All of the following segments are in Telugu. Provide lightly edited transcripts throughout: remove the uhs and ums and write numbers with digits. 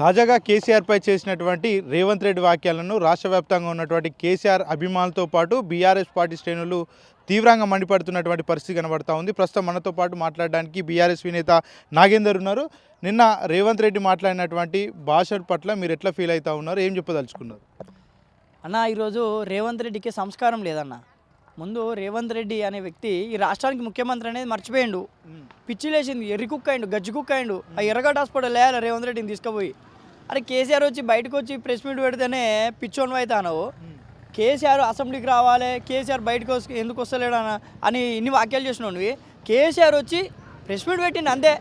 తాజాగా కేసీఆర్పై చేసినటువంటి రేవంత్ రెడ్డి వ్యాఖ్యలను రాష్ట్ర వ్యాప్తంగా ఉన్నటువంటి కేసీఆర్ అభిమానులతో పాటు బీఆర్ఎస్ పార్టీ శ్రేణులు తీవ్రంగా మండిపడుతున్నటువంటి పరిస్థితి కనబడతా ఉంది. ప్రస్తుతం మనతో పాటు మాట్లాడడానికి బీఆర్ఎస్ వినేత నాగేందర్ ఉన్నారు. నిన్న రేవంత్ రెడ్డి మాట్లాడినటువంటి భాష పట్ల మీరు ఎట్లా ఫీల్ అవుతా ఉన్నారు, ఏం చెప్పదలుచుకున్నారు? అన్న, ఈరోజు రేవంత్ రెడ్డికి సంస్కారం లేదన్న. ముందు రేవంత్ రెడ్డి అనే వ్యక్తి ఈ రాష్ట్రానికి ముఖ్యమంత్రి అనేది మర్చిపోయిండు. పిచ్చి లేచింది, ఎర్రి కుక్క అయిండు, గజ్జి కుక్క అయిండు. ఆ ఎర్రగడ్డ హాస్పిటల్ వేయాలి రేవంత్ రెడ్డిని తీసుకుపోయి. అరే కేసీఆర్ వచ్చి బయటకు వచ్చి ప్రెస్ మీట్ పెడితేనే పిచ్చోన్వి అవుతాను. కేసీఆర్ అసెంబ్లీకి రావాలి, కేసీఆర్ బయటకు ఎందుకు వస్తలేడు అని ఇన్ని వాక్యాలు చేసినవి. కేసీఆర్ వచ్చి ప్రెస్ మీట్ పెట్టింది అంతే.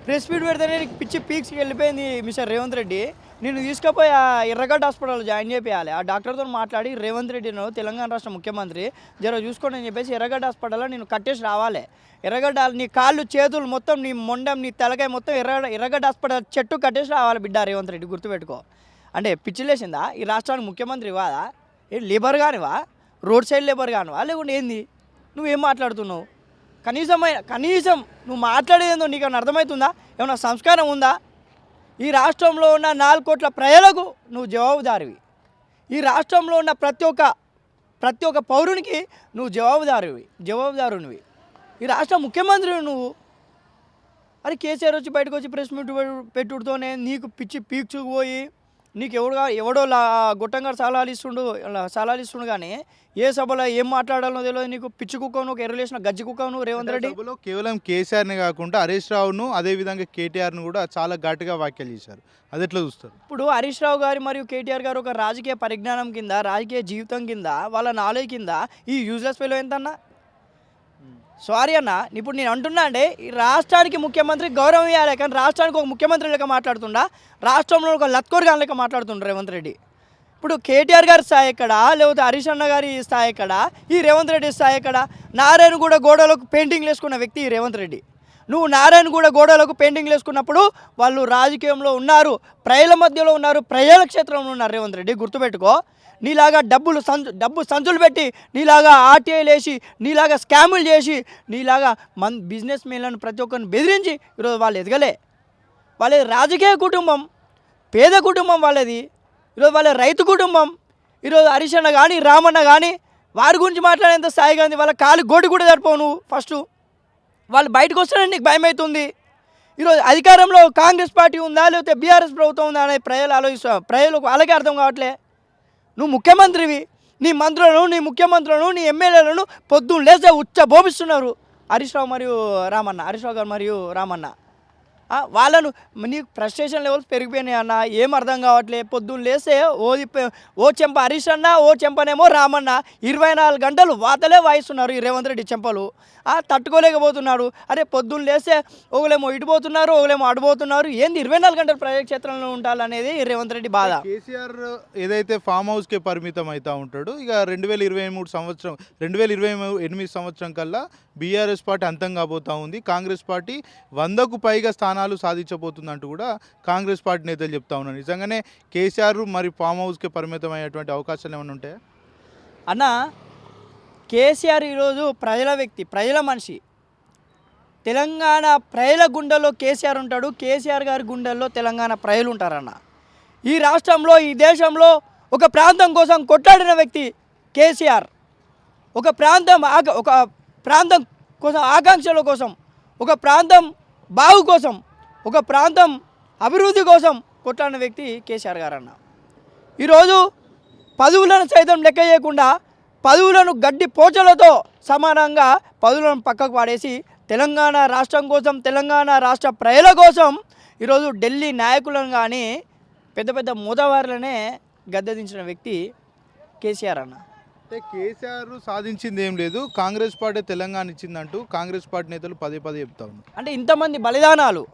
ప్రెస్ మీట్ పెడితేనే పిచ్చి పీక్స్కి వెళ్ళిపోయింది మిస్టర్ రేవంత్ రెడ్డి. నేను తీసుకుపోయి ఆ ఎర్రగడ్డ హాస్పిటల్లో జాయిన్ చేయాలి. ఆ డాక్టర్తో మాట్లాడి రేవంత్ రెడ్డిను తెలంగాణ రాష్ట్ర ముఖ్యమంత్రి జర చూసుకోండి అని చెప్పేసి ఎర్రగడ్డ హాస్పిటల్లో నేను కట్టేసి రావాలి. ఎర్రగడ్డ నీ కాళ్ళు చేతులు మొత్తం నీ మొండం నీ తలకాయ మొత్తం ఎర్రగడ్డ హాస్పిటల్ చెట్టు కట్టేసి రావాలి బిడ్డ రేవంత్ రెడ్డి, గుర్తుపెట్టుకో. అంటే పిచ్చిలేసిందా? ఈ రాష్ట్రానికి ముఖ్యమంత్రి వాదా? ఏ లేబర్ కానివా, రోడ్ సైడ్ లేబర్ కానివా, లేకుంటే ఏంది? నువ్వేం మాట్లాడుతున్నావు? కనీసం నువ్వు మాట్లాడేదేందో నీకు ఏమైనా అర్థమవుతుందా? ఏమైనా సంస్కారం ఉందా? ఈ రాష్ట్రంలో ఉన్న 4 కోట్ల ప్రజలకు నువ్వు జవాబుదారివి. ఈ రాష్ట్రంలో ఉన్న ప్రతి ఒక్క పౌరునికి నువ్వు జవాబుదారునివి. ఈ రాష్ట్ర ముఖ్యమంత్రివి నువ్వు. అది కేసీఆర్ వచ్చి బయటకు వచ్చి ప్రెస్ మీట్ పెట్టుడుతోనే నీకు పిచ్చి పీక్చుకుపోయి నీకు ఎవడో గొట్టంగా సలహాలు ఇస్తుండు కానీ ఏ సభలో ఏం మాట్లాడాలో తెలియదు. నీకు పిచ్చి కుక్కను, ఒక ఎర్రలేసిన గజ్జి కుక్కను రేవంత్ రెడ్డి. కేవలం కేసీఆర్ని కాకుండా హరీష్ రావును, అదేవిధంగా కేటీఆర్ను కూడా చాలా ఘాటుగా వ్యాఖ్యలు చేశారు. అది ఎట్లా చూస్తారు? ఇప్పుడు హరీష్ రావు గారు మరియు కేటీఆర్ గారు ఒక రాజకీయ పరిజ్ఞానం కింద, రాజకీయ జీవితం కింద, వాళ్ళ నాలెడ్జ్ కింద ఈ యూజ్లెస్ ఫెలో ఎంతన్నా? సారీ అన్న, ఇప్పుడు నేను అంటున్నా అంటే ఈ రాష్ట్రానికి ముఖ్యమంత్రి గౌరవం ఇవ్వాలి, కానీ రాష్ట్రానికి ఒక ముఖ్యమంత్రి లెక్క మాట్లాడుతుండా, రాష్ట్రంలో ఒక లత్కోర్గా లెక్క మాట్లాడుతుండ్రు రేవంత్ రెడ్డి. ఇప్పుడు కేటీఆర్ గారి స్థాయి ఎక్కడ, లేకపోతే హరీష్ అన్న గారి స్థాయి ఎక్కడ, ఈ రేవంత్ రెడ్డి స్థాయి ఎక్కడ? నారాయణగూడ గోడలకు పెయింటింగ్లు వేసుకున్న వ్యక్తి ఈ రేవంత్ రెడ్డి. నువ్వు నారాయణగూడ గోడలకు పెయింటింగ్లు వేసుకున్నప్పుడు వాళ్ళు రాజకీయంలో ఉన్నారు, ప్రజల మధ్యలో ఉన్నారు, ప్రజల క్షేత్రంలో ఉన్నారు రేవంత్ రెడ్డి, గుర్తుపెట్టుకో. నీలాగా డబ్బు సంచులు పెట్టి, నీలాగా ఆర్టీఐలు వేసి, నీలాగా స్కాములు చేసి, నీలాగా బిజినెస్ మెన్లను ప్రతి ఒక్కరిని బెదిరించి ఈరోజు వాళ్ళు ఎదగలే. వాళ్ళది రాజకీయ కుటుంబం, పేద కుటుంబం వాళ్ళది. ఈరోజు వాళ్ళ రైతు కుటుంబం. ఈరోజు హరీష్ అన్న కానీ, రామన్న కానీ వారి గురించి మాట్లాడేంత స్థాయి కానీ వాళ్ళ కాలు గోటి కూడా సరిపోవు. నువ్వు ఫస్ట్ వాళ్ళు బయటకు వస్తానని నీకు భయం అవుతుంది. ఈరోజు అధికారంలో కాంగ్రెస్ పార్టీ ఉందా, లేకపోతే బీఆర్ఎస్ ప్రభుత్వం ఉందా అనేది ప్రజలకు అలాగే అర్థం కావట్లే. నువ్వు ముఖ్యమంత్రివి, నీ మంత్రులను, నీ ముఖ్యమంత్రులను, నీ ఎమ్మెల్యేలను పొద్దున్న లేస్తే బోపిస్తున్నారు హరీష్ రావు గారు మరియు రామన్న. వాళ్ళను నీకు ఫ్రస్ట్రేషన్ లెవెల్స్ పెరిగిపోయినాయి అన్న, ఏం అర్థం కావట్లే. పొద్దున్న లేస్తే ఓ చెంప హరీష్ అన్న, ఓ చెంపనేమో రామన్న. 24 గంటలు వాతలే వాయిస్తున్నారు ఈ రేవంత్ రెడ్డి చెంపలు. తట్టుకోలేకపోతున్నాడు. అరే పొద్దున్న లేస్తే ఒకలేమో ఇటుపోతున్నారు, ఒకలేమో అడిపోతున్నారు. ఏంది 24 గంటలు ప్రజాక్షేత్రంలో ఉండాలనేది రేవంత్ రెడ్డి బాధ. కేసీఆర్ ఏదైతే ఫామ్ హౌస్కే పరిమితం అవుతూ ఉంటాడు, ఇక 2028 సంవత్సరం కల్లా బీఆర్ఎస్ పార్టీ అంతం కాబోతూ ఉంది. కాంగ్రెస్ పార్టీ 100కు పైగా స్థానాలు సాధించబోతుందంటూ కూడా కాంగ్రెస్ పార్టీ నేతలు చెప్తా ఉన్నారు. నిజంగానే కేసీఆర్ మరి ఫామ్ హౌస్కే పరిమితం అయ్యేటువంటి అవకాశాలు ఏమైనా ఉంటాయా అన్న? కేసీఆర్ ఈరోజు ప్రజల వ్యక్తి, ప్రజల మనిషి. తెలంగాణ ప్రజల గుండెల్లో కేసీఆర్ ఉంటాడు, కేసీఆర్ గారి గుండెల్లో తెలంగాణ ప్రజలు ఉంటారన్న. ఈ రాష్ట్రంలో, ఈ దేశంలో ఒక ప్రాంతం కోసం కొట్లాడిన వ్యక్తి కేసీఆర్. ఒక ప్రాంతం కోసం, ఆకాంక్షల కోసం, ఒక ప్రాంతం బాగు కోసం, ఒక ప్రాంతం అభివృద్ధి కోసం కొట్లాడిన వ్యక్తి కేసీఆర్ గారు అన్న. ఈరోజు పదవులను సైతం లెక్క చేయకుండా, పదవులను గడ్డి పోచలతో సమానంగా పదవులను పక్కకు పాడేసి తెలంగాణ రాష్ట్రం కోసం, తెలంగాణ రాష్ట్ర ప్రజల కోసం ఈరోజు ఢిల్లీ నాయకులను కానీ పెద్ద పెద్ద మూతవారులనే గద్దెదించిన వ్యక్తి కేసీఆర్ అన్న. అంటే కేసీఆర్ సాధించింది ఏం లేదు, కాంగ్రెస్ పార్టీ తెలంగాణ ఇచ్చిందంటూ కాంగ్రెస్ పార్టీ నేతలు పదే చెప్తా ఉన్నారు. అంటే ఇంతమంది బలిదానాలు,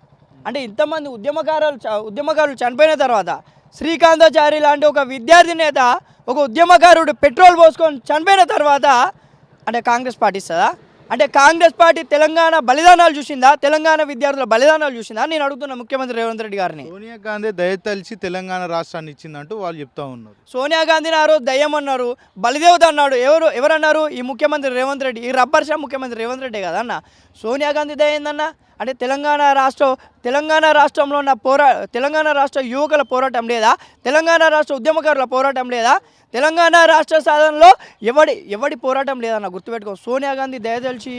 అంటే ఇంతమంది ఉద్యమకారులు చనిపోయిన తర్వాత, శ్రీకాంతాచారి లాంటి ఒక విద్యార్థి నేత, ఒక ఉద్యమకారుడు పెట్రోల్ పోసుకొని చనిపోయిన తర్వాత అంటే కాంగ్రెస్ పార్టీ ఇస్తుందా? అంటే కాంగ్రెస్ పార్టీ తెలంగాణ బలిదానాలు చూసిందా? తెలంగాణ విద్యార్థుల బలిదానాలు చూసిందా? నేను అడుగుతున్నా ముఖ్యమంత్రి రేవంత్ రెడ్డి గారిని. సోనియా గాంధీ దయతలిచి తెలంగాణ రాష్ట్రాన్ని ఇచ్చిందంటూ వాళ్ళు చెప్తా ఉన్నారు. సోనియా గాంధీని ఆ రోజు దయ్యం అన్నారు, బలిదేవత అన్నాడు. ఎవరన్నారు? ఈ ముఖ్యమంత్రి రేవంత్ రెడ్డి, ఈ రబ్బర్ షా ముఖ్యమంత్రి రేవంత్ రెడ్డి కదా అన్న. సోనియా గాంధీ దయ్యిందన్న. అంటే తెలంగాణ రాష్ట్రంలో ఉన్న తెలంగాణ రాష్ట్ర యువకుల పోరాటం లేదా? తెలంగాణ రాష్ట్ర ఉద్యమకారుల పోరాటం లేదా? తెలంగాణ రాష్ట్ర సాధనలో ఎవడి పోరాటం లేదన్న గుర్తుపెట్టుకో. సోనియా గాంధీ దయదలిచి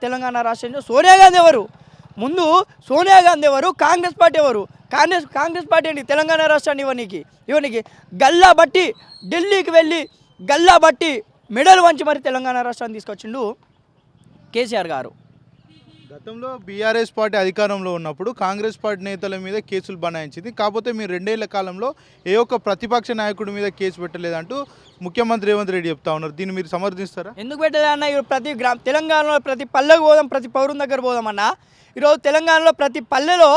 తెలంగాణ రాష్ట్రంలో సోనియా గాంధీ ఎవరు? ముందు సోనియా గాంధీ ఎవరు? కాంగ్రెస్ పార్టీ ఎవరు? కాంగ్రెస్ పార్టీ ఏంటి తెలంగాణ రాష్ట్రాన్ని ఇవనికి గల్లా బట్టి ఢిల్లీకి వెళ్ళి గల్లా బట్టి మెడల్ వంచి మరి తెలంగాణ రాష్ట్రాన్ని తీసుకొచ్చిండు కేసీఆర్ గారు. గతంలో బీఆర్ఎస్ పార్టీ అధికారంలో ఉన్నప్పుడు కాంగ్రెస్ పార్టీ నేతల మీద కేసులు బనాయించింది. కాకపోతే మీరు 2 ఏళ్ల కాలంలో ఏ ఒక్క ప్రతిపక్ష నాయకుడి మీద కేసు పెట్టలేదంటూ ముఖ్యమంత్రి రేవంత్ రెడ్డి చెప్తా ఉన్నారు. దీన్ని మీరు సమర్థిస్తారా? ఎందుకు పెట్టలేదు అన్న? ప్రతి తెలంగాణలో ప్రతి పల్లెకు పోదాం, ప్రతి పౌరుని దగ్గర పోదాం అన్న. ఈరోజు తెలంగాణలో ప్రతి పల్లెలో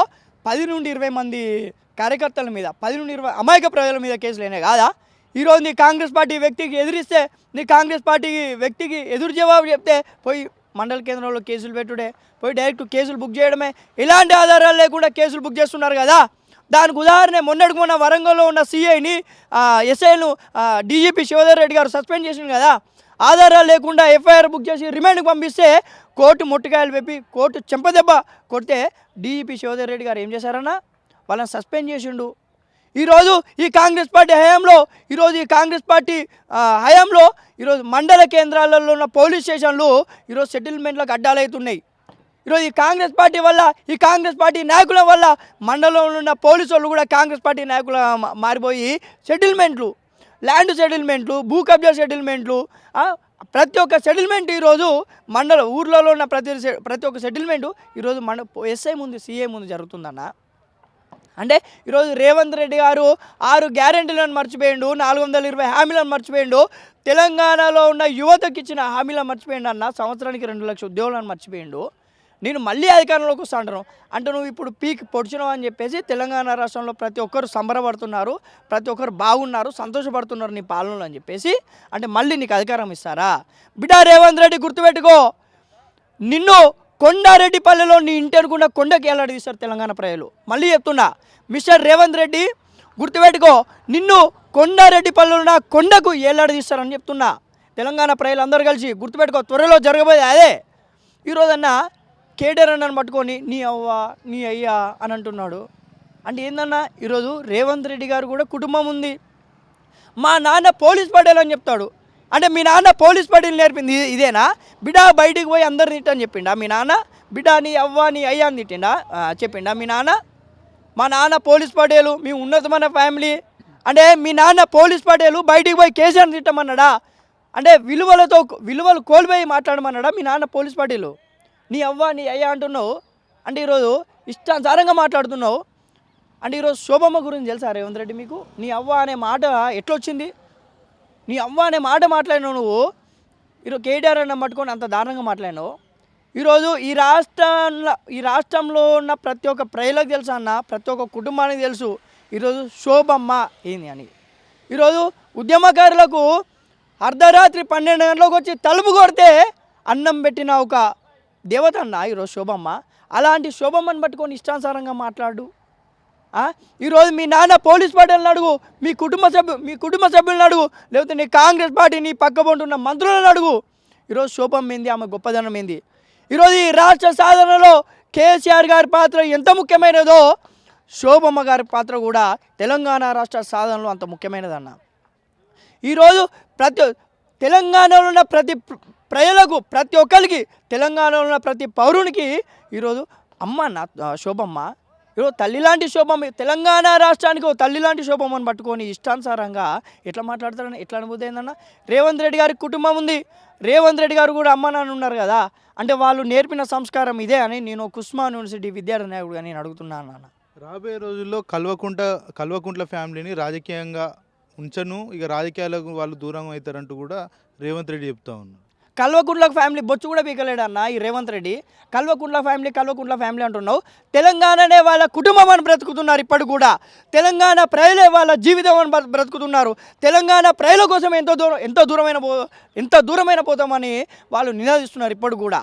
10 నుండి 20 మంది కార్యకర్తల మీద, 10 నుండి 20 అమాయక ప్రజల మీద కేసులు అయినాయి కాదా? ఈరోజు నీ కాంగ్రెస్ పార్టీ వ్యక్తికి ఎదిరిస్తే, నీ కాంగ్రెస్ పార్టీ వ్యక్తికి ఎదురు జవాబు చెప్తే పోయి మండల కేంద్రంలో కేసులు పెట్టుడే, పోయి డైరెక్ట్ కేసులు బుక్ చేయడమే. ఇలాంటి ఆధారాలు లేకుండా కేసులు బుక్ చేస్తున్నారు కదా. దానికి ఉదాహరణ మొన్న వరంగల్లో ఉన్న సిఐని ఎస్ఐను డీజీపీ శివధర్ రెడ్డి గారు సస్పెండ్ చేసింది కదా. ఆధారాలు లేకుండా ఎఫ్ఐఆర్ బుక్ చేసి రిమాండ్కి పంపిస్తే కోర్టు ముట్టుకాయలు పెప్పి కోర్టు చెంపదెబ్బ కొడితే డీజీపీ శివధర్ రెడ్డి గారు ఏం చేశారన్నా? వాళ్ళని సస్పెండ్ చేసిండు. ఈరోజు ఈ కాంగ్రెస్ పార్టీ హయాంలో ఈరోజు మండల కేంద్రాలలో ఉన్న పోలీస్ స్టేషన్లు ఈరోజు సెటిల్మెంట్లకు అడ్డాలవుతున్నాయి. ఈరోజు ఈ కాంగ్రెస్ పార్టీ నాయకుల వల్ల మండలంలో ఉన్న పోలీసు వాళ్ళు కూడా కాంగ్రెస్ పార్టీ నాయకులు మారిపోయి సెటిల్మెంట్లు, ల్యాండ్ సెటిల్మెంట్లు, భూ కబ్జా సెటిల్మెంట్లు, ప్రతి ఒక్క సెటిల్మెంట్ ఈరోజు ఊర్లలో ఉన్న ప్రతి ఒక్క సెటిల్మెంటు ఈరోజు ఎస్ఐ ముందు, సిఐ ముందు జరుగుతుందన్న. అంటే ఈరోజు రేవంత్ రెడ్డి గారు 6 గ్యారెంటీలను మర్చిపోయిండు, 420 హామీలను మర్చిపోయిండు, తెలంగాణలో ఉన్న యువతకి ఇచ్చిన హామీలను మర్చిపోయిండు అన్న. సంవత్సరానికి 2 లక్షల ఉద్యోగాలను మర్చిపోయిండు. నేను మళ్ళీ అధికారంలోకి వస్తా అంటాను అంటే నువ్వు ఇప్పుడు పీక్ పొడిచినావు అని చెప్పేసి తెలంగాణ రాష్ట్రంలో ప్రతి ఒక్కరు సంబరపడుతున్నారు, ప్రతి ఒక్కరు బాగున్నారు, సంతోషపడుతున్నారు నీ పాలనలో అని చెప్పేసి అంటే మళ్ళీ నీకు అధికారం ఇస్తారా? బిడ్డ రేవంత్ రెడ్డి గుర్తుపెట్టుకో, నిన్ను కొండారెడ్డిపల్లెలో నీ ఇంటి అనుకున్న కొండకి ఏలాడదీస్తారు తెలంగాణ ప్రజలు. మళ్ళీ చెప్తున్నా, మిస్టర్ రేవంత్ రెడ్డి గుర్తుపెట్టుకో, నిన్ను కొండారెడ్డిపల్లెలో ఉన్న కొండకు ఏలాడదీస్తారని చెప్తున్నా. తెలంగాణ ప్రజలు అందరూ కలిసి గుర్తుపెట్టుకో, త్వరలో జరగబోయే అదే. ఈరోజన్నా కేటీఆర్ అన్నను పట్టుకొని నీ అవ్వ నీ అయ్యా అని అంటున్నాడు. అంటే ఏందన్నా, ఈరోజు రేవంత్ రెడ్డి గారు కూడా కుటుంబం ఉంది. మా నాన్న పోలీస్ పడేలు అని చెప్తాడు. అంటే మీ నాన్న పోలీస్ పడేలు నేర్పింది ఇదేనా? బిడ్డ బయటికి పోయి అందరు తిట్టని చెప్పిండా మీ నాన్న? బిడ్డ నీ అవ్వ నీ అయ్యా అని చెప్పిండా మీ నాన్న? మా నాన్న పోలీస్ పడేలు, మీ ఉన్నతమైన ఫ్యామిలీ. అంటే మీ నాన్న పోలీస్ పడేలు బయటికి పోయి కేసీఆర్ని తిట్టమన్నాడా? అంటే విలువలు కోల్పోయి మాట్లాడమన్నాడా మీ నాన్న పోలీస్ పడేలు? నీ అవ్వ నీ అయ్యా అంటున్నావు. అంటే ఈరోజు ఇష్టానుసారంగా మాట్లాడుతున్నావు. అంటే ఈరోజు శోభమ్మ గురించి తెలుసా రేవంత్ రెడ్డి మీకు? నీ అవ్వ అనే మాట ఎట్లొచ్చింది? నీ అవ్వ అనే మాట మాట్లాడినావు నువ్వు. ఈరోజు కేటీఆర్ అన్న పట్టుకొని అంత దారుణంగా మాట్లాడినావు. ఈరోజు ఈ రాష్ట్రంలో ఉన్న ప్రతి ఒక్క ప్రజలకు తెలుసు అన్న, ప్రతి ఒక్క కుటుంబానికి తెలుసు ఈరోజు శోభమ్మ ఏంది అని. ఈరోజు ఉద్యమకారులకు అర్ధరాత్రి 12 గంటలకు వచ్చి తలుపు కొడితే అన్నం పెట్టిన ఒక దేవత అన్న ఈరోజు శోభమ్మ. అలాంటి శోభమ్మని పట్టుకొని ఇష్టానుసారంగా మాట్లాడు. ఈరోజు మీ నాన్న పోలీస్ పార్టీలను అడుగు, మీ కుటుంబ సభ్యులను అడుగు, లేకపోతే నీ కాంగ్రెస్ పార్టీ నీ పక్కబొంటున్న మంత్రులను అడుగు. ఈరోజు శోభమ్మ ఏంది, ఆమె గొప్పదనం ఏంది. ఈరోజు ఈ రాష్ట్ర సాధనలో కేసీఆర్ గారి పాత్ర ఎంత ముఖ్యమైనదో శోభమ్మ గారి పాత్ర కూడా తెలంగాణ రాష్ట్ర సాధనలో అంత ముఖ్యమైనదన్న. ఈరోజు తెలంగాణలో ఉన్న ప్రతి ప్రజలకు, ప్రతి ఒక్కరికి, తెలంగాణలో ఉన్న ప్రతి పౌరునికి ఈరోజు అమ్మ శోభమ్మ. ఈరోజు తల్లి లాంటి శోభమ్మ, తెలంగాణ రాష్ట్రానికి ఓ తల్లి లాంటి శోభమ్మని పట్టుకొని ఇష్టానుసారంగా ఎట్లా మాట్లాడతారని ఎట్లా అనుభూతి అయిందన్న? రేవంత్ రెడ్డి గారికి కుటుంబం ఉంది, రేవంత్ రెడ్డి గారు కూడా అమ్మ నాన్న ఉన్నారు కదా. అంటే వాళ్ళు నేర్పిన సంస్కారం ఇదే అని నేను ఉస్మానియా యూనివర్సిటీ విద్యార్థి నాయకుడుగా నేను అడుగుతున్నాను అన్న. రాబోయే రోజుల్లో కల్వకుంట్ల ఫ్యామిలీని రాజకీయంగా ఉంచను, ఇక రాజకీయాలకు వాళ్ళు దూరం అవుతారంటూ కూడా రేవంత్ రెడ్డి చెప్తా ఉన్నారు. కల్వకుంట్ల ఫ్యామిలీ బొచ్చు కూడా పీకలేడు అన్న ఈ రేవంత్ రెడ్డి. కల్వకుంట్ల ఫ్యామిలీ అంటున్నావు. తెలంగాణనే వాళ్ళ కుటుంబం అని బ్రతుకుతున్నారు. ఇప్పటి కూడా తెలంగాణ ప్రజలే వాళ్ళ జీవితం అని బ్రతుకుతున్నారు. తెలంగాణ ప్రజల కోసం ఎంత దూరమైన పోతామని వాళ్ళు నినాదిస్తున్నారు. ఇప్పటి కూడా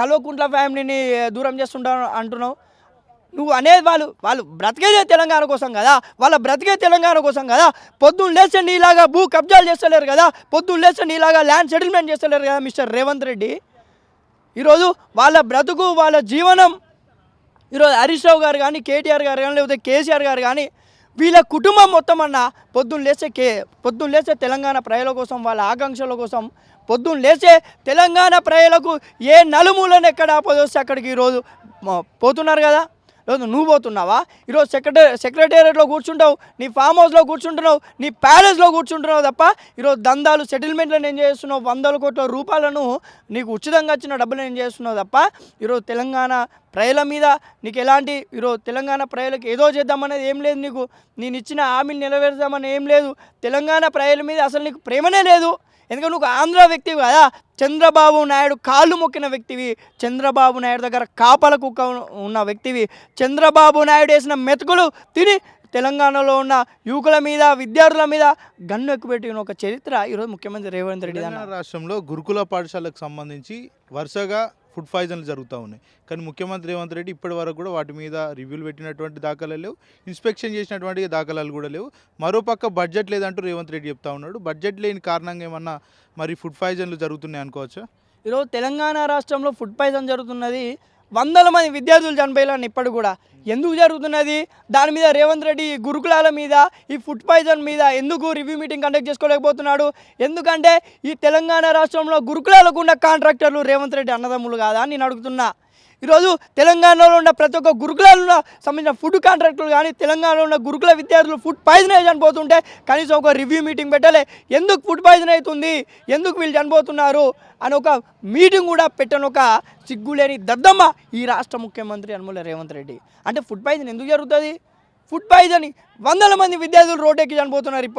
కల్వకుంట్ల ఫ్యామిలీని దూరం చేస్తుంటారు అంటున్నావు. నువ్వు అనేది వాళ్ళు బ్రతికేదే తెలంగాణ కోసం కదా, పొద్దున్న లేస్తే నీలాగా భూ కబ్జాలు చేస్తలేరు కదా, పొద్దున్న లేస్తే నీలాగా ల్యాండ్ సెటిల్మెంట్ చేస్తలేరు కదా మిస్టర్ రేవంత్ రెడ్డి. ఈరోజు వాళ్ళ బ్రతుకు, వాళ్ళ జీవనం ఈరోజు హరీష్ రావు గారు కానీ కేటీఆర్ గారు కానీ లేకపోతే కేసీఆర్ గారు కానీ వీళ్ళ కుటుంబం మొత్తం అన్న పొద్దున్న లేచే తెలంగాణ ప్రజల కోసం వాళ్ళ ఆకాంక్షల కోసం పొద్దున్న లేచే తెలంగాణ ప్రజలకు ఏ నలుమూలను ఎక్కడ ఆపదొస్తే అక్కడికి ఈరోజు పోతున్నారు కదా. ఈరోజు నువ్వు పోతున్నావా? ఈరోజు సెక్రటేరియట్లో కూర్చుంటావు, నీ ఫామ్ హౌస్లో కూర్చుంటున్నావు, నీ ప్యాలెస్లో కూర్చుంటున్నావు తప్ప ఈరోజు దందాలు సెటిల్మెంట్లను ఏం చేస్తున్నావు, 100 కోట్ల రూపాయలను నీకు ఉచితంగా వచ్చిన డబ్బులు ఏం చేస్తున్నావు తప్ప ఈరోజు తెలంగాణ ప్రజల మీద నీకు ఎలాంటి ఈరోజు తెలంగాణ ప్రజలకు ఏదో చేద్దామనేది ఏం లేదు. నేను ఇచ్చిన హామీని నెరవేర్చామని ఏం లేదు. తెలంగాణ ప్రజల మీద అసలు నీకు ప్రేమనే లేదు. ఎందుకంటే నువ్వు ఆంధ్ర వ్యక్తివి కదా, చంద్రబాబు నాయుడు కాళ్ళు మొక్కిన వ్యక్తివి, చంద్రబాబు నాయుడు దగ్గర కాపల కుక్క ఉన్న వ్యక్తివి, చంద్రబాబు నాయుడు వేసిన మెతుకులు తిని తెలంగాణలో ఉన్న యువకుల మీద విద్యార్థుల మీద గన్ను ఎక్కుపెట్టిన ఒక చరిత్ర ఈరోజు ముఖ్యమంత్రి రేవంత్ రెడ్డి. తెలంగాణ రాష్ట్రంలో గురుకుల పాఠశాలకు సంబంధించి వరుసగా ఫుడ్ పాయిజన్లు జరుగుతూ ఉన్నాయి. కానీ ముఖ్యమంత్రి రేవంత్ రెడ్డి ఇప్పటి వరకు కూడా వాటి మీద రివ్యూలు పెట్టినటువంటి దాఖలాలు లేవు, ఇన్స్పెక్షన్ చేసినటువంటి దాఖలాలు కూడా లేవు. మరోపక్క బడ్జెట్ లేదంటూ రేవంత్ రెడ్డి చెప్తా ఉన్నాడు. బడ్జెట్ లేని కారణంగా ఏమన్నా మరి ఫుడ్ పాయిజన్లు జరుగుతున్నాయి అనుకోవచ్చా? ఈరోజు తెలంగాణ రాష్ట్రంలో ఫుడ్ పాయిజన్ జరుగుతున్నది, 100 మంది విద్యార్థులు చనిపోయాలని ఇప్పుడు కూడా ఎందుకు జరుగుతున్నది? దాని మీద రేవంత్ రెడ్డి గురుకులాల మీద ఈ ఫుడ్ పాయిజన్ మీద ఎందుకు రివ్యూ మీటింగ్ కండక్ట్ చేసుకోలేకపోతున్నాడు? ఎందుకంటే ఈ తెలంగాణ రాష్ట్రంలో గురుకులాలకు ఉన్న కాంట్రాక్టర్లు రేవంత్ రెడ్డి అన్నదమ్ములు కాదా అని నేను అడుగుతున్నా. ఈరోజు తెలంగాణలో ఉన్న ప్రతి ఒక్క గురుకులాల్లో సంబంధించిన ఫుడ్ కాంట్రాక్టులు కానీ తెలంగాణలో ఉన్న గురుకుల విద్యార్థులు ఫుడ్ పాయిజన్ అయ్యి చనిపోతుంటే కనీసం ఒక రివ్యూ మీటింగ్ పెట్టలే. ఎందుకు ఫుడ్ పాయిజన్ అవుతుంది, ఎందుకు వీళ్ళు చనిపోతున్నారు అని ఒక మీటింగ్ కూడా పెట్టని ఒక సిగ్గులేని దద్దమ్మ ఈ రాష్ట్ర ముఖ్యమంత్రి యనమల రేవంత్ రెడ్డి. అంటే ఫుడ్ పాయిజన్ ఎందుకు జరుగుతుంది? ఫుడ్ పాయిజన్ 100 మంది విద్యార్థులు రోడ్డెక్కి చనిపోతున్నారు.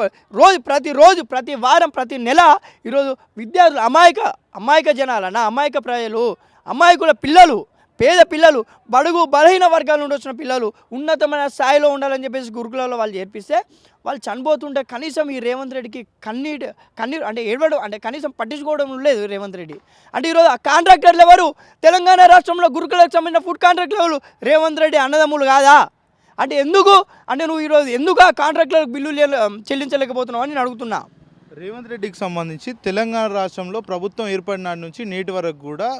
ప్రతిరోజు ప్రతి వారం ప్రతి నెల ఈరోజు విద్యార్థులు అమాయక జనాలన్న అమాయక ప్రజలు, అమాయకుల పిల్లలు, పేద పిల్లలు, బడుగు బలహీన వర్గాల నుండి వచ్చిన పిల్లలు ఉన్నతమైన స్థాయిలో ఉండాలని చెప్పేసి గురుకులలో వాళ్ళు చేర్పిస్తే వాళ్ళు చనిపోతుంటే కనీసం ఈ రేవంత్ రెడ్డికి కన్నీరు అంటే ఏడవడం అంటే కనీసం పట్టించుకోవడం లేదు రేవంత్ రెడ్డి. అంటే ఈరోజు ఆ కాంట్రాక్టర్లు ఎవరు? తెలంగాణ రాష్ట్రంలో గురుకులకు సంబంధించిన ఫుడ్ కాంట్రాక్టర్లు ఎవరు? రేవంత్ రెడ్డి అన్నదమ్ములు కాదా? అంటే ఎందుకు నువ్వు ఈరోజు ఎందుకు ఆ కాంట్రాక్టర్లకు బిల్లులు చెల్లించలేకపోతున్నావు అని నేను అడుగుతున్నా. రేవంత్ రెడ్డికి సంబంధించి తెలంగాణ రాష్ట్రంలో ప్రభుత్వం ఏర్పడిన నాటి నుంచి నేటి వరకు కూడా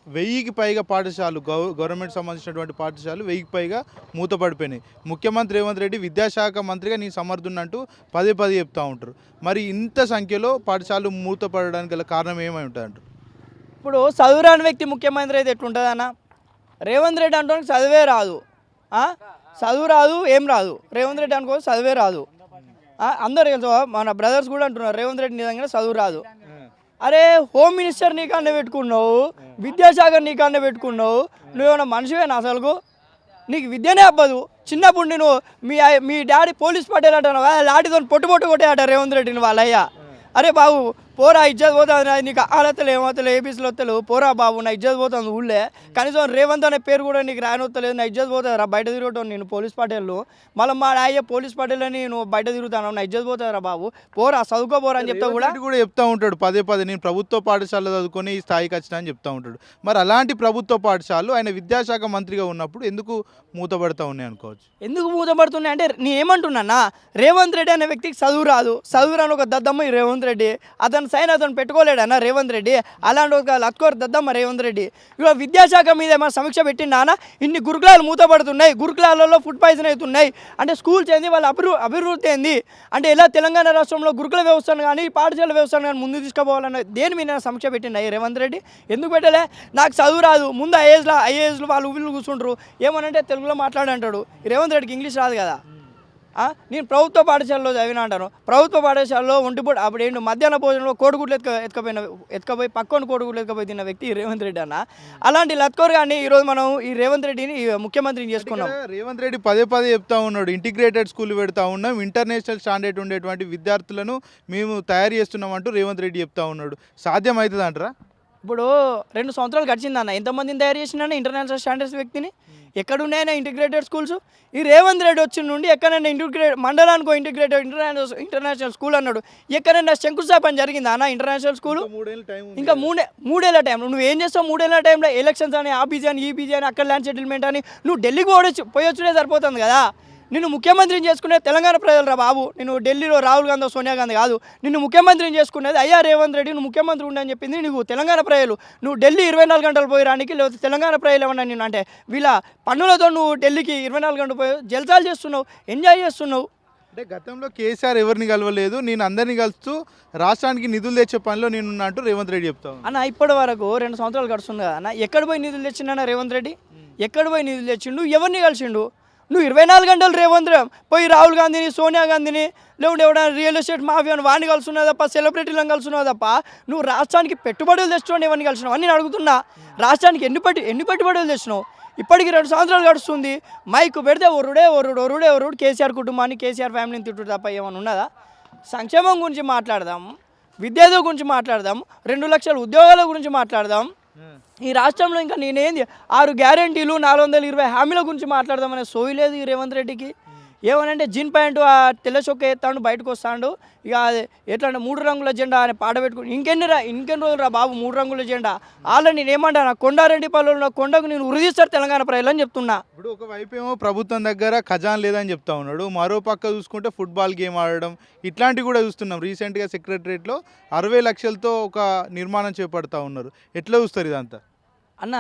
1000కి పైగా పాఠశాలలు గవర్నమెంట్ సంబంధించినటువంటి పాఠశాలలు 1000కి పైగా మూతపడిపోయినాయి. ముఖ్యమంత్రి రేవంత్ రెడ్డి విద్యాశాఖ మంత్రిగా నేను సమర్థున్నంటూ పదే చెప్తూ ఉంటారు. మరి ఇంత సంఖ్యలో పాఠశాలలు మూతపడడానికి గల కారణం ఏమై ఉంటుంది? ఇప్పుడు చదువురాని వ్యక్తి ముఖ్యమంత్రి అయితే ఎట్లుంటుంది అన్న? రేవంత్ రెడ్డి అంటే చదివే రాదు, చదువు రాదు, ఏం రాదు. రేవంత్ రెడ్డి అనుకో చదివే రాదు. అందరు తెలుసు, మన బ్రదర్స్ కూడా అంటున్నారు రేవంత్ రెడ్డి నిజంగా చదువు రాదు. అరే హోమ్ మినిస్టర్ నీకన్నా పెట్టుకున్నావు, విద్యాశాఖ నీకన్నా పెట్టుకున్నావు, నువ్వేమన్నా మనిషివేనా అసలుకు? నీకు విద్యనే అవ్వదు. చిన్నప్పుడు నేను మీ డాడీ పోలీస్ పటేల్ అంటాను, లాఠీతో పొట్టు కొట్టాట రేవంత్ రెడ్డిని వాళ్ళయ్యా. అరే బాబు పోరా, ఇజ్జత్ పోతుంది, నీకు ఆలతలు ఏమవుతలే, ఏపీసీలు వస్తలు, పోరా బాబు నా ఇజ్జత్ పోతుంది ఊళ్ళే, కనీసం రేవంత్ అనే పేరు కూడా నీకు రానొత్తలేదు, నా ఇజ్జత్ పోతుంది రా, బయట తిరుగుతాను నేను పోలీస్ పటేళ్ళు, మళ్ళీ మా అయ్యే పోలీస్ పటేల్ అని నువ్వు బయట తిరుగుతాను, నా ఇజ్జత్ పోతుంది రా బాబు, పోరా చదువుకోపోరా అని చెప్తా కూడా చెప్తా ఉంటాడు పదే నేను ప్రభుత్వ పాఠశాల చదువుకొని ఈ స్థాయికి వచ్చినా అని చెప్తా ఉంటాడు. మరి అలాంటి ప్రభుత్వ పాఠశాలలు ఆయన విద్యాశాఖ మంత్రిగా ఉన్నప్పుడు ఎందుకు మూతపడతా ఉన్నాయి అనుకోవచ్చు? ఎందుకు మూతపడుతున్నాయి అంటే నేను ఏమంటున్నా, రేవంత్ రెడ్డి అనే వ్యక్తికి చదువురాని ఒక దద్దమ్మ ఈ రేవంత్ రెడ్డి, అతను పెట్టుకోలేడన్న రేవంత్ రెడ్డి, అలాంటి ఒక లక్కోర్ దద్దమ్మ రేవంత్ రెడ్డి. ఇక విద్యాశాఖ మీద ఏమైనా సమీక్ష పెట్టిండా? ఇన్ని గురుకులాలు మూతపడుతున్నాయి, గురుకులాలలో ఫుడ్ పాయిజన్ అవుతున్నాయి అంటే స్కూల్స్ ఏంది, వాళ్ళ అభివృద్ధి ఏంది అంటే ఎలా తెలంగాణ రాష్ట్రంలో గురుకుల వ్యవస్థను కానీ పాఠశాల వ్యవస్థను కానీ ముందు తీసుకుపోవాలన్న దేని మీద సమీక్ష పెట్టిండా ఈ రేవంత్ రెడ్డి? ఎందుకు పెట్టలే? నాకు చదువు రాదు, ముందు ఐఏఎస్లు వాళ్ళు వీళ్ళు కూర్చుంటారు, ఏమనంటే తెలుగులో మాట్లాడంటాడు. రేవంత్ రెడ్డికి ఇంగ్లీష్ రాదు కదా. నేను ప్రభుత్వ పాఠశాలలో చదివిన అంటాను. ప్రభుత్వ పాఠశాలలో ఒంటిపూట అప్పుడు ఏంటి మధ్యాహ్న భోజనంలో కోడిగుడ్లు ఎత్తుకపోయి పక్కన కోడిగుడ్లు ఎత్తుకపోయి తిన్న వ్యక్తి రేవంత్ రెడ్డి అన్న. అలాంటి లత్కోర్ కానీ ఈరోజు మనం ఈ రేవంత్ రెడ్డిని ముఖ్యమంత్రిని చేసుకున్నాం. రేవంత్ రెడ్డి పదే చెప్తా ఉన్నాడు, ఇంటిగ్రేటెడ్ స్కూల్ పెడతా ఉన్నాం, ఇంటర్నేషనల్ స్టాండర్డ్ ఉండేటువంటి విద్యార్థులను మేము తయారు చేస్తున్నాం అంటూ రేవంత్ రెడ్డి చెప్తా ఉన్నాడు. సాధ్యం అవుతుంది అంటారా? ఇప్పుడు 2 సంవత్సరాలు గడిచిందన్న, ఎంతమందిని తయారు చేసినా ఇంటర్నేషనల్ స్టాండర్డ్స్ వ్యక్తిని? ఎక్కడున్నాయన్నా ఇంటిగ్రేటెడ్ స్కూల్స్? ఈ రేవంత్ రెడ్డి వచ్చిన నుండి ఎక్కడైనా మండలానికో ఇంటిగ్రేటెడ్ ఇంటర్నేషనల్ స్కూల్ అన్నాడు, ఎక్కడైనా శంకుస్థాపన జరిగిందా అన్న ఇంటర్నేషనల్ స్కూల్? ఇంకా మూడేళ్ల టైంలో నువ్వు ఏం చేస్తావు? 3 ఏళ్ల టైంలో ఎలక్షన్స్ అని, ఆ బీజీ అని, ఈ బీజీ అని, అక్కడ ల్యాండ్ సెటిల్మెంట్ అని నువ్వు ఢిల్లీకి పోయొచ్చుడే సరిపోతుంది కదా. నిన్ను ముఖ్యమంత్రిని చేసుకునేది తెలంగాణ ప్రజలు రా బాబు. నేను ఢిల్లీలో రాహుల్ గాంధీ సోనియా గాంధీ కాదు, నిన్ను ముఖ్యమంత్రిని చేసుకునేది అయ్యా రేవంత్ రెడ్డి, నువ్వు ముఖ్యమంత్రి ఉండని చెప్పింది నీకు తెలంగాణ ప్రజలు. నువ్వు ఢిల్లీ 24 గంటలు పోయి రానికి, లేకపోతే తెలంగాణ ప్రజలు ఏమన్నా నేను అంటే వీళ్ళ పన్నులతో నువ్వు ఢిల్లీకి 24 గంటలు పోయి జల్సాలు చేస్తున్నావు, ఎంజాయ్ చేస్తున్నావు. అంటే గతంలో కేసీఆర్ ఎవరిని కలవలేదు, నేను అందరినీ కలుస్తూ రాష్ట్రానికి నిధులు తెచ్చే పనిలో నేను అంటూ రేవంత్ రెడ్డి చెప్తాను. అన్న ఇప్పటి వరకు 2 సంవత్సరాలు గడుస్తుంది కదా అన్న, ఎక్కడ పోయి నిధులు తెచ్చిండన్న రేవంత్ రెడ్డి? ఎక్కడ పోయి నిధులు తెచ్చిండు? ఎవరిని కలిసిండు? నువ్వు 24 గంటలు రేవంత్ పోయి రాహుల్ గాంధీని, సోనియా గాంధీని, లేకుంటే ఎవడైనా రియల్ ఎస్టేట్ మాఫియాని వాడిని కలుసున్నావు తప్ప, సెలబ్రిటీలను కలుసున్నావు తప్ప, నువ్వు రాష్ట్రానికి పెట్టుబడులు తెచ్చుకోండి ఎవరిని కలిసినావు అని నేను అడుగుతున్నా. రాష్ట్రానికి ఎన్ని పెట్టుబడులు తెచ్చినావు? ఇప్పటికి 2 సంవత్సరాలు గడుస్తుంది. మైకు పెడితే ఒరుడు కేసీఆర్ కుటుంబాన్ని, కేసీఆర్ ఫ్యామిలీని తిట్టుడు తప్ప ఏమైనా ఉన్నదా? సంక్షేమం గురించి మాట్లాడదాం, విద్యార్థుల గురించి మాట్లాడదాం, 2 లక్షల ఉద్యోగాల గురించి మాట్లాడదాం. ఈ రాష్ట్రంలో ఇంకా నేనేంది 6 గ్యారెంటీలు 420 హామీల గురించి మాట్లాడదామనే సోయి లేదు ఈ రేవంత్ రెడ్డికి. ఏమనంటే జీన్ ప్యాంటు ఆ తెల్ల చొక్క ఎత్తాడు, బయటకు వస్తాడు. ఇక ఎట్లా అంటే 3 రంగుల జెండా అని పాట పెట్టుకుని ఇంకెన్ని రోజులు రా బాబు 3 రంగుల జెండా. ఆల్రెడీ నేను ఏమంటా, కొండారెడ్డి పల్లెలో కొండకు నేను ఉరిదీస్తారు తెలంగాణ ప్రజలని చెప్తున్నా. ఇప్పుడు ఒకవైపు ఏమో ప్రభుత్వం దగ్గర ఖజాన్ లేదని చెప్తా ఉన్నాడు, మరో పక్క చూసుకుంటే ఫుట్బాల్ గేమ్ ఆడడం ఇట్లాంటివి కూడా చూస్తున్నాం. రీసెంట్గా సెక్రటరియట్లో 60 లక్షలతో ఒక నిర్మాణం చేపడతా ఉన్నారు. ఎట్లా చూస్తారు ఇదంతా? అన్న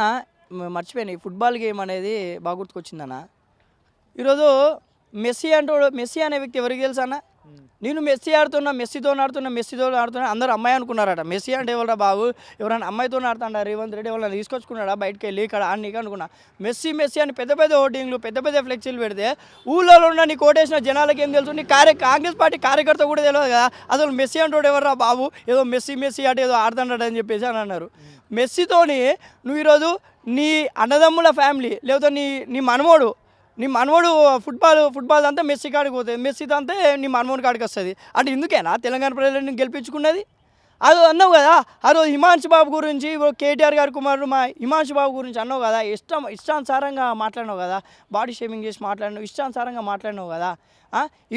మర్చిపోయాను, ఈ ఫుట్బాల్ గేమ్ అనేది బాగా గుర్తుకొచ్చిందన్న. ఈరోజు మెస్సీ అనే వ్యక్తి ఎవరికి తెలుసా అన్న? నేను మెస్సీతో ఆడుతున్నా అందరూ అమ్మాయి అనుకున్నారట. మెస్సీ అంటే ఎవరా బాబు, ఎవరైనా అమ్మాయితో ఆడుతాడా రేవంత్ రెడ్డి, ఎవరైనా తీసుకొచ్చుకున్నాడా బయటకు వెళ్ళి ఇక్కడ ఆడనీకి అనుకున్నా. మెస్సీ అని పెద్ద పెద్ద ఓటింగ్లు, పెద్ద పెద్ద ఫ్లెక్సీలు పెడితే ఊళ్ళో ఉన్న నీ కోటేసిన జనాలకి ఏం తెలుసు? నీ కాంగ్రెస్ పార్టీ కార్యకర్త కూడా తెలియదు కదా అసలు మెస్సీ అంటాడు ఎవర్రా బాబు, ఏదో మెస్సీ అంటే ఏదో ఆడుతున్నాడు అని చెప్పేసి అని అన్నారు. మెస్సీతోని నువ్వు ఈరోజు నీ అన్నదమ్ముల ఫ్యామిలీ, లేకపోతే నీ మనమోడు ఫుట్బాల్ అంతా మెస్సీ కాడికి పోతుంది, మెస్సీతో అంతా నీ మనమోడి కాడికి వస్తుంది. అంటే ఇందుకేనా తెలంగాణ ప్రజలను గెలిపించుకున్నది? అది అన్నావు కదా ఆ రోజు హిమాంశు బాబు గురించి, కేటీఆర్ గారి కుమారుడు మా హిమాంశు బాబు గురించి అన్నావు కదా, ఇష్టానుసారంగా మాట్లాడినావు కదా, బాడీ షేమింగ్ చేసి మాట్లాడినావు, ఇష్టానుసారంగా మాట్లాడినావు కదా.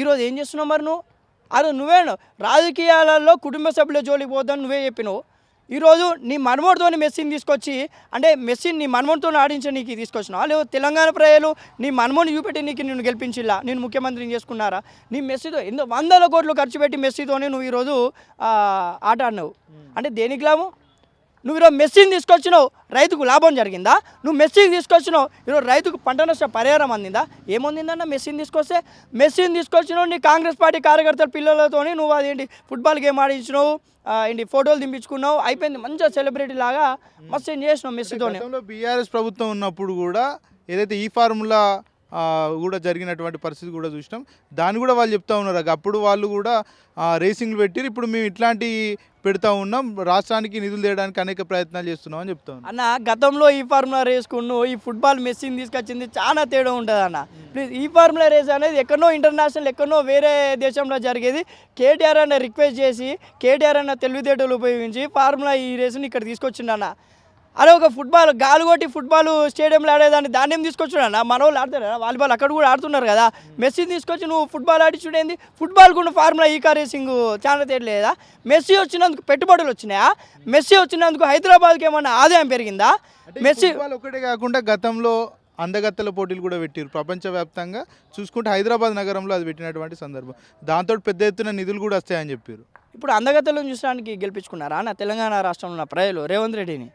ఈరోజు ఏం చేస్తున్నావు మరి నువ్వు? ఆ రోజు నువ్వేను రాజకీయాలలో కుటుంబ సభ్యుల జోలికి పోద్దని నువ్వే చెప్పినావు. ఈరోజు నీ మనమోడితో మెస్సీని తీసుకొచ్చి, అంటే మెస్సీని నీ మనమోడితో ఆడించే నీకు తీసుకొచ్చినావా, లేదా తెలంగాణ ప్రజలు నీ మనమోడిని చూపెట్టి నిన్ను గెలిపించిల్లా, నేను ముఖ్యమంత్రిని చేసుకున్నారా? నీ మెస్సీతో 100 కోట్లు ఖర్చు పెట్టి మెస్సీతోనే నువ్వు ఈరోజు ఆట ఆడినావు. అంటే దేనికి లాభం? నువ్వు ఈరోజు మెస్సీని తీసుకొచ్చినావు, రైతుకు లాభం జరిగిందా? నువ్వు మెస్సీకి తీసుకొచ్చినావు, ఈరోజు రైతుకు పంట నష్ట పరిహారం అందిందా? ఏముందిందన్న మెస్సీని తీసుకొచ్చినావు నీ కాంగ్రెస్ పార్టీ కార్యకర్తల పిల్లలతో నువ్వు అదేంటి ఫుట్బాల్ గేమ్ ఆడించినావు, ఏంటి ఫోటోలు దింపించుకున్నావు, అయిపోయింది మంచిగా సెలబ్రిటీ లాగా మస్తు ఏం చేసినావు మెస్సీతోనే. బీఆర్ఎస్ ప్రభుత్వం ఉన్నప్పుడు కూడా ఏదైతే ఈ ఫార్ములా కూడా జరిగినటువంటి పరిస్థితి కూడా చూసినాం. దాన్ని కూడా వాళ్ళు చెప్తా ఉన్నారు, అప్పుడు వాళ్ళు కూడా రేసింగ్లు పెట్టిరు, ఇప్పుడు మేము ఇట్లాంటి పెడతా ఉన్నాం, రాష్ట్రానికి నిధులు తేయడానికి అనేక ప్రయత్నాలు చేస్తున్నాం అని చెప్తా ఉన్నాం. అన్న గతంలో ఈ ఫార్ములా రేసుకున్నాను, ఈ ఫుట్బాల్ మెస్సీని తీసుకొచ్చింది చాలా తేడా ఉంటుంది అన్న. ప్లీజ్ ఈ ఫార్ములా రేస్ అనేది ఎక్కడో ఇంటర్నేషనల్ ఎక్కడో వేరే దేశంలో జరిగేది. కేటీఆర్ అన్న రిక్వెస్ట్ చేసి, కేటీఆర్ అన్న తెలివితేటలు ఉపయోగించి ఫార్ములా ఈ రేసుని ఇక్కడ తీసుకొచ్చిండు అన్న. అరే ఒక ఫుట్బాల్ గాలి కొట్టి ఫుట్బాల్ స్టేడియంలో ఆడేదాన్ని దాన్ని ఏం తీసుకొచ్చున్నా? మన వాళ్ళు ఆడతారు కదా వాలీబాల్, అక్కడ కూడా ఆడుతున్నారు కదా. మెస్సీని తీసుకొచ్చి నువ్వు ఫుట్బాల్ ఆడిచుడేంది? ఫుట్బాల్ కూడా ఫార్ములా ఈ కార్ రేసింగ్ చాలా తేలేదా? మెస్సీ వచ్చినందుకు పెట్టుబడులు వచ్చినాయా? మెస్సీ వచ్చినందుకు హైదరాబాద్కి ఏమన్నా ఆదాయం పెరిగిందా? మెస్సీ ఒకటే కాకుండా గతంలో అందగత్తెల పోటీలు కూడా పెట్టారు ప్రపంచవ్యాప్తంగా చూసుకుంటే, హైదరాబాద్ నగరంలో అది పెట్టినటువంటి సందర్భం. దాంతో పెద్ద ఎత్తున నిధులు కూడా వస్తాయని చెప్పారు. ఇప్పుడు అందగత్తెలను చూసడానికి గెలిపించుకున్నారా నా తెలంగాణ రాష్ట్రంలో ఉన్న ప్రజలు రేవంత్ రెడ్డిని?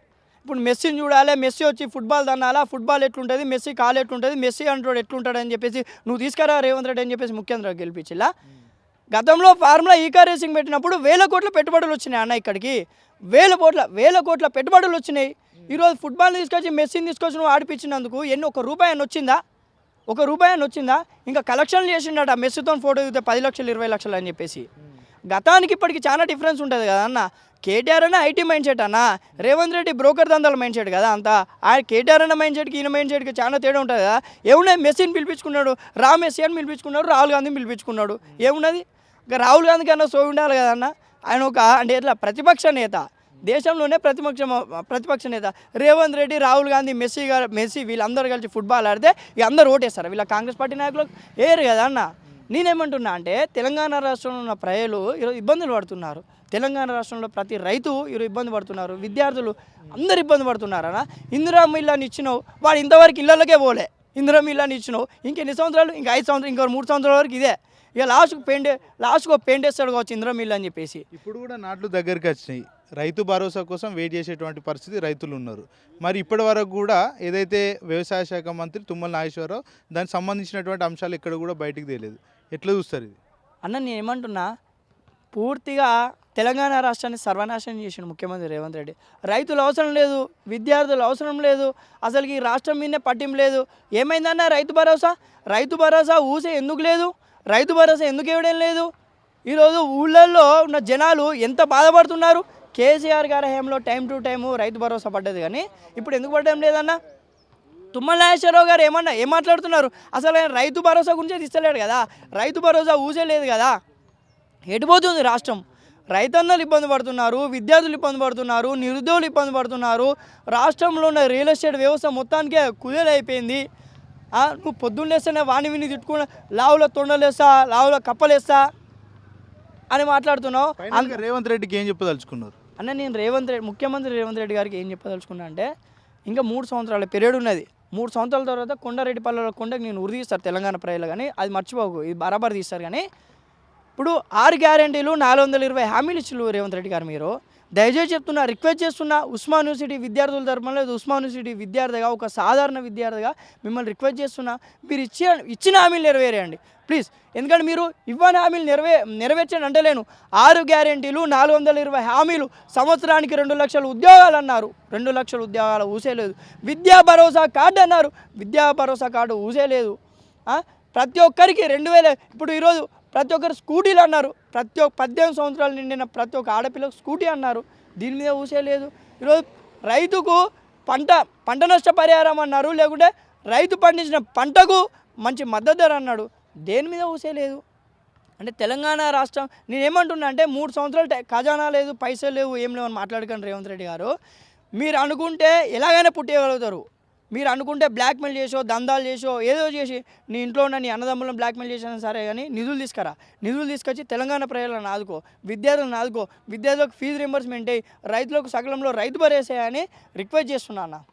ఇప్పుడు మెస్సీని చూడాలి, మెస్సీ వచ్చి ఫుట్బాల్ దన్నాలా, ఫుట్బాల్ ఎట్లుంటుంది, మెస్సీ కాలు ఎట్లుంటుంది, మెస్సీ అంటాడు ఎట్లుంటాడు అని చెప్పేసి నువ్వు తీసుకురా రేవంత్ రెడ్డి అని చెప్పేసి ముఖ్యమంత్రి గెలిపించిలా. గతంలో ఫార్ములా ఈ కార్ రేసింగ్ పెట్టినప్పుడు 1000 కోట్ల పెట్టుబడులు వచ్చినాయి అన్న, ఇక్కడికి 1000 కోట్ల పెట్టుబడులు వచ్చినాయి. ఈరోజు ఫుట్బాల్ని తీసుకొచ్చి మెస్సీని తీసుకొచ్చి నువ్వు ఆడిపించినందుకు ఒక రూపాయి వచ్చిందా? ఇంకా కలెక్షన్లు చేసిండట మెస్సీతో ఫోటో దిగితే 10 లక్షలు 20 లక్షలు అని చెప్పేసి. గతానికి ఇప్పటికి చాలా డిఫరెన్స్ ఉంటుంది కదా అన్న. కేటీఆర్ అన్న ఐటీ మైండ్ సెట్ అన్న, రేవంత్ రెడ్డి బ్రోకర్ దందాల మైండ్ సెట్ కదా అంతా. ఆయన కేటీఆర్ అన్న మైండ్ సెట్కి ఈయన మైండ్ సెట్కి చాలా తేడా ఉంటుంది కదా. ఏమున్నది? మెస్సీని పిలిపించుకున్నాడు, మెస్సీ అని పిలిపించుకున్నాడు, రాహుల్ గాంధీని పిలిపించుకున్నాడు. ఏమున్నది? ఇంకా రాహుల్ గాంధీకి అన్న సోయి ఉండాలి కదా అన్న. ఆయన ఒక అంటే ఎట్లా ప్రతిపక్ష నేత, దేశంలోనే ప్రతిపక్ష నేత. రేవంత్ రెడ్డి, రాహుల్ గాంధీ, మెస్సీ వీళ్ళందరూ కలిసి ఫుట్బాల్ ఆడితే ఇక అందరూ ఓటేస్తారు. వీళ్ళ కాంగ్రెస్ పార్టీ నాయకులు ఏరు కదా అన్న. నేనేమంటున్నా అంటే తెలంగాణ రాష్ట్రంలో ఉన్న ప్రజలు ఈరోజు ఇబ్బందులు పడుతున్నారు. తెలంగాణ రాష్ట్రంలో ప్రతి రైతు ఈరోజు ఇబ్బంది పడుతున్నారు, విద్యార్థులు అందరు ఇబ్బంది పడుతున్నారన్న. ఇందిరా ఇళ్ళని ఇచ్చినావు, వాడు ఇంతవరకు ఇళ్ళకే పోలే. ఇందిరమ్మ ఇల్లు అని ఇచ్చినావు, ఇంకెన్ని సంవత్సరాలు, ఇంకా 5 సంవత్సరాలు, ఇంకో 3 సంవత్సరాల వరకు ఇదే. ఇక లాస్ట్కు పెయింట్ వేస్తాడు కావచ్చు ఇందిరమ్మ ఇల్లు అని చెప్పేసి. ఇప్పుడు కూడా నాట్లు దగ్గరికి వచ్చినాయి, రైతు భరోసా కోసం వెయిట్ చేసేటువంటి పరిస్థితి రైతులు ఉన్నారు. మరి ఇప్పటి వరకు కూడా ఏదైతే వ్యవసాయ శాఖ మంత్రి తుమ్మల నాగేశ్వరరావు దానికి సంబంధించినటువంటి అంశాలు ఇక్కడ కూడా బయటికి తేలేదు. ఎట్లా చూస్తారు ఇది? అన్న నేను ఏమంటున్నా, పూర్తిగా తెలంగాణ రాష్ట్రాన్ని సర్వనాశనం చేసిండు ముఖ్యమంత్రి రేవంత్ రెడ్డి. రైతులు అవసరం లేదు, విద్యార్థులు అవసరం లేదు, అసలుకి ఈ రాష్ట్రం మీదనే పట్టింపు లేదు. ఏమైందన్న రైతు భరోసా ఊసే ఎందుకు లేదు? రైతు భరోసా ఎందుకు ఇవ్వడం లేదు? ఈరోజు ఊళ్ళల్లో ఉన్న జనాలు ఎంత బాధపడుతున్నారు. కేసీఆర్ గారి హయాంలో time to time Rythu Bharosa పడ్డది, కానీ ఇప్పుడు ఎందుకు పడడం లేదన్న? తుమ్మల నాగేశ్వరరావు గారు ఏం మాట్లాడుతున్నారు? అసలు ఆయన రైతు భరోసా గురించే తీస్తలేడు కదా, రైతు భరోసా ఊసే లేదు కదా. ఎటుపోతుంది రాష్ట్రం? రైతన్నలు ఇబ్బంది పడుతున్నారు, విద్యార్థులు ఇబ్బంది పడుతున్నారు, నిరుద్యోగులు ఇబ్బంది పడుతున్నారు. రాష్ట్రంలో ఉన్న రియల్ ఎస్టేట్ వ్యవస్థ మొత్తానికే కుదేలైపోయింది. నువ్వు పొద్దున్న లేస్తేనే వాణి విని తిట్టుకున్న, లావులో తొండలేస్తా, లావులో కప్పలేస్తా అని మాట్లాడుతున్నావు. రేవంత్ రెడ్డికి ఏం చెప్పదలుచుకున్నారు అన్న? నేను ముఖ్యమంత్రి రేవంత్ రెడ్డి గారికి ఏం చెప్పదలుచుకున్నా అంటే, ఇంకా 3 సంవత్సరాల పీరియడ్ ఉన్నది. 3 సంవత్సరాల తర్వాత కొండారెడ్డిపల్లెల కొండకి నేను ఉరిదీస్తారు తెలంగాణ ప్రజలు, కానీ అది మర్చిపోకు, ఇది బరాబర్ తీస్తారు. కానీ ఇప్పుడు 6 గ్యారెంటీలు 420 హామీలు ఇచ్చారు రేవంత్ రెడ్డి గారు. మీరు దయచేసి చెప్తున్నా, రిక్వెస్ట్ చేస్తున్నా, ఉస్మాన్ యూనివర్సిటీ విద్యార్థుల తరపున లేదు, ఉస్మాన్ యూనివర్సిటీ విద్యార్థిగా, ఒక సాధారణ విద్యార్థిగా మిమ్మల్ని రిక్వెస్ట్ చేస్తున్నా, మీరు ఇచ్చిన హామీలు నెరవేరేయండి ప్లీజ్. ఎందుకంటే మీరు ఇవ్వని హామీలు నెరవేర్చండి అంటలేను. 6 గ్యారెంటీలు 420 హామీలు, సంవత్సరానికి 2 లక్షల ఉద్యోగాలు అన్నారు, 2 లక్షల ఉద్యోగాలు ఊసేలేదు. విద్యా భరోసా కార్డు అన్నారు, విద్యా భరోసా కార్డు ఊసేలేదు. ప్రతి ఒక్కరికి 2000, ఇప్పుడు ఈరోజు ప్రతి ఒక్కరు స్కూటీలు అన్నారు, 18 సంవత్సరాలు నిండిన ప్రతి ఒక్క ఆడపిల్లకు స్కూటీ అన్నారు, దీని మీద ఊసేలేదు. ఈరోజు రైతుకు పంట నష్ట పరిహారం అన్నారు, లేకుంటే రైతు పండించిన పంటకు మంచి మద్దతు ధర అన్నాడు, దేని మీద ఊసేలేదు. అంటే తెలంగాణ రాష్ట్రం, నేనేమంటున్నా అంటే 3 సంవత్సరాలు ఖజానా లేదు, పైసలు లేవు, ఏం లేవు అని మాట్లాడకండి రేవంత్ రెడ్డి గారు. మీరు అనుకుంటే ఎలాగైనా పుట్టేయగలుగుతారు. మీరు అనుకుంటే బ్లాక్మెయిల్ చేసో, దందాలు చేసో, ఏదో చేసి నీ ఇంట్లో ఉన్న నీ అన్నదమ్ములను బ్లాక్మెయిల్ చేసినా సరే, కానీ నిధులు తీసుకొచ్చి తెలంగాణ ప్రజలను ఆదుకో, విద్యార్థులను ఆదుకో, విద్యార్థులకు ఫీజు రింబర్స్మెంట్ అయ్యి, రైతులకు సకలంలో రైతు భరోసా అని రిక్వెస్ట్ చేస్తున్నా అన్న.